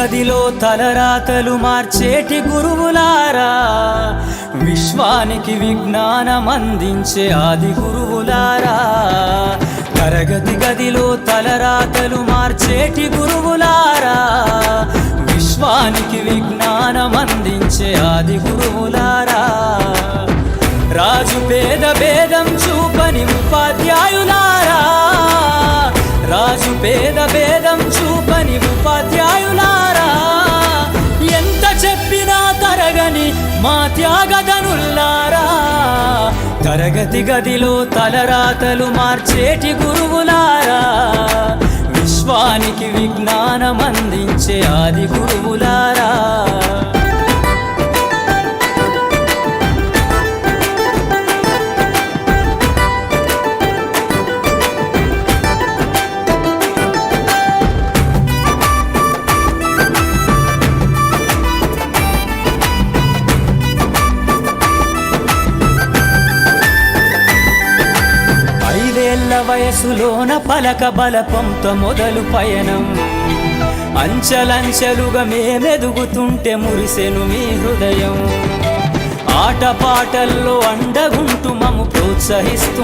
గదిలో తలరాతలు మార్చేటి గురువులారా, విశ్వానికి విజ్ఞానం అందించే ఆది గురువులారా. తరగతి గదిలో తలరాతలు మార్చేటి గురువులారా, విశ్వానికి విజ్ఞానం అందించే ఆది గురువులారా. రాజు పేద భేదం చూపని ఉపాధ్యాయులారా, రాజు పేద భేదం చూపని ఉపాధ్యాయులారా. ఎంత చెప్పినా తరగని మా త్యాగధనుల్లారా, తరగతి గదిలో తలరాతలు మార్చేటి గురువులారా, విశ్వానికి విజ్ఞానం అందించే ఆది గురువులారా. వయసులోన పలక బలపంతో మొదలు పయనం, అంచలంచెలుగా మేమెదుగుతుంటే మురిసెను మీ హృదయం. ఆటపాటల్లో అండగుంటూ మమ్ము ప్రోత్సహిస్తూ